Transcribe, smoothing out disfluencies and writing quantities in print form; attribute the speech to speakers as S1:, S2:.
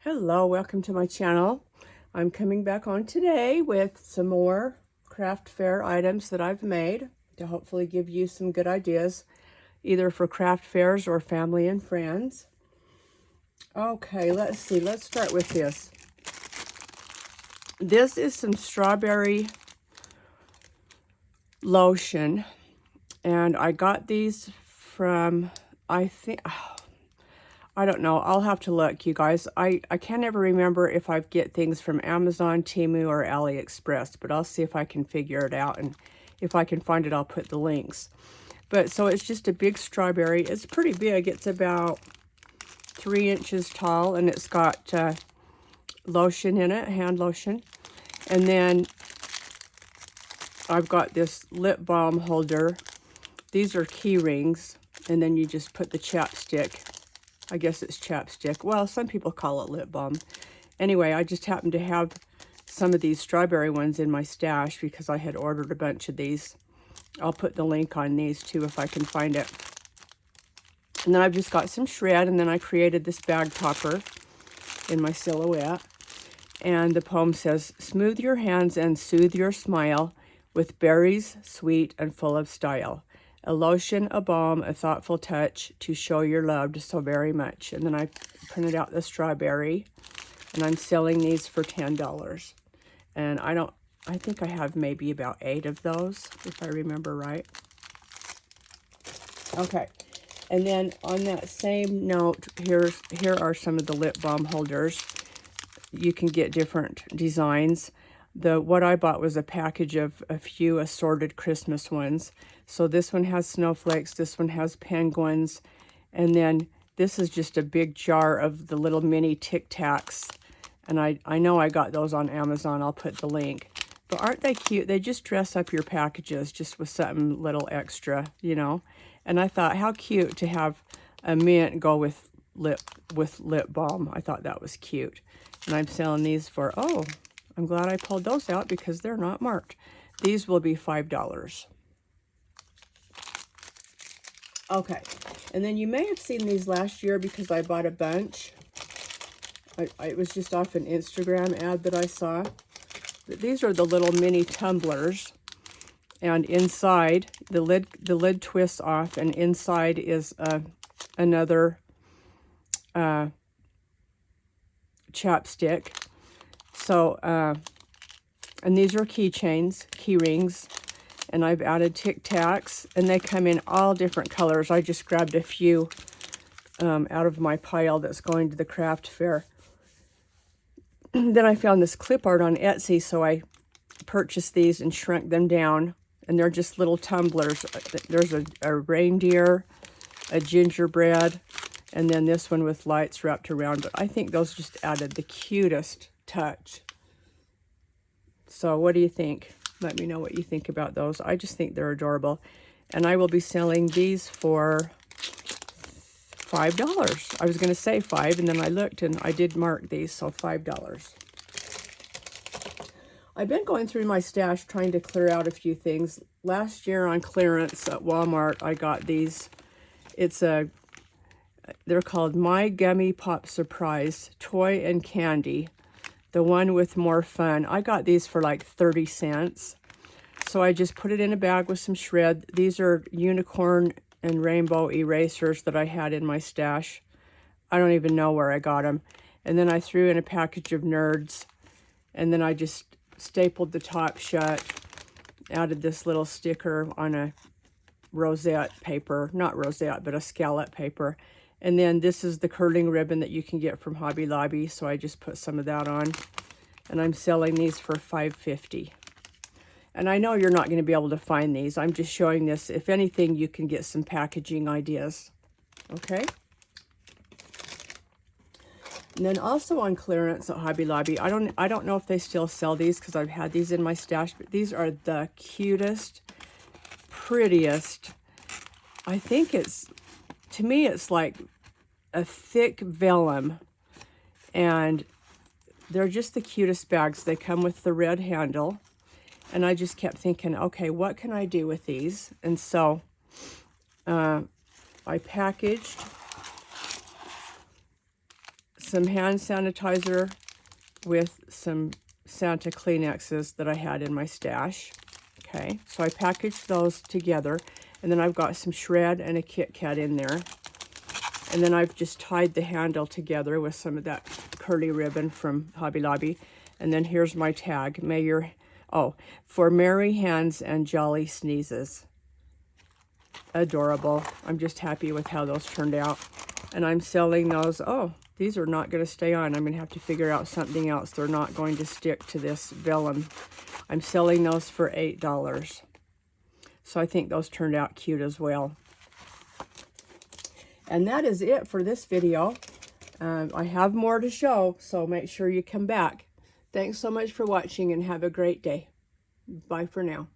S1: Hello, welcome to my channel. I'm coming back on today with some more craft fair items that I've made to hopefully give you some good ideas, either for craft fairs or family and friends. Okay, let's see. Let's start with this. This is some strawberry lotion, and I got these from, I don't know. I'll have to look, you guys. I can't ever remember if I get things from Amazon, Temu, or AliExpress, but I'll see if I can figure it out. And if I can find it, I'll put the links. But so it's just a big strawberry. It's pretty big. It's about 3 inches tall, and it's got lotion in it, hand lotion. And then I've got this lip balm holder. These are key rings, and then you just put the chapstick. I guess it's chapstick. Well, some people call it lip balm. Anyway, I just happened to have some of these strawberry ones in my stash because I had ordered a bunch of these. I'll put the link on these too if I can find it. And then I've just got some shred, and then I created this bag topper in my silhouette. And the poem says, "Smooth your hands and soothe your smile with berries, sweet and full of style. A lotion, a balm, a thoughtful touch to show you're loved so very much." And then I printed out the strawberry, and I'm selling these for $10. And I think I have maybe about 8 of those, if I remember right. Okay. And then on that same note, here are some of the lip balm holders. You can get different designs. What I bought was a package of a few assorted Christmas ones. So this one has snowflakes, this one has penguins, and then this is just a big jar of the little mini Tic-Tacs. And I know I got those on Amazon. I'll put the link. But aren't they cute? They just dress up your packages just with something little extra, you know. And I thought, how cute to have a mint go with lip balm. I thought that was cute. And I'm selling these for, oh, I'm glad I pulled those out because they're not marked. These will be $5. Okay, and then you may have seen these last year because I bought a bunch. It was just off an Instagram ad that I saw. But these are the little mini tumblers. And inside, the lid twists off, and inside is another chapstick. So, and these are keychains, key rings, and I've added Tic-Tacs, and they come in all different colors. I just grabbed a few out of my pile that's going to the craft fair. Then I found this clip art on Etsy, so I purchased these and shrunk them down, and they're just little tumblers. There's a reindeer, a gingerbread, and then this one with lights wrapped around. But I think those just added the cutest touch. So what do you think? Let me know what you think about those. I just think they're adorable. And I will be selling these for $5. I was going to say 5, and then I looked and I did mark these, so $5. I've been going through my stash trying to clear out a few things. Last year on clearance at Walmart, I got these. They're called My Gummy Pop Surprise Toy and Candy. The one with more fun. I got these for like 30 cents. So I just put it in a bag with some shred. These are unicorn and rainbow erasers that I had in my stash. I don't even know where I got them. And then I threw in a package of Nerds. And then I just stapled the top shut. Added this little sticker on a rosette paper. Not rosette, but a scallop paper. And then this is the curling ribbon that you can get from Hobby Lobby. So I just put some of that on. And I'm selling these for $5.50. And I know you're not going to be able to find these. I'm just showing this. If anything, you can get some packaging ideas. Okay? And then also on clearance at Hobby Lobby, I don't know if they still sell these because I've had these in my stash, but these are the cutest, prettiest. I think to me, it's like a thick vellum, and they're just the cutest bags. They come with the red handle, and I just kept thinking, okay, what can I do with these? And so I packaged some hand sanitizer with some Santa Kleenexes that I had in my stash. Okay, so I packaged those together, and then I've got some shred and a Kit Kat in there. And then I've just tied the handle together with some of that curly ribbon from Hobby Lobby. And then here's my tag, for merry hands and jolly sneezes. Adorable. I'm just happy with how those turned out. And I'm selling those. Oh, these are not going to stay on. I'm going to have to figure out something else. They're not going to stick to this vellum. I'm selling those for $8. So I think those turned out cute as well. And that is it for this video. I have more to show, so make sure you come back. Thanks so much for watching and have a great day. Bye for now.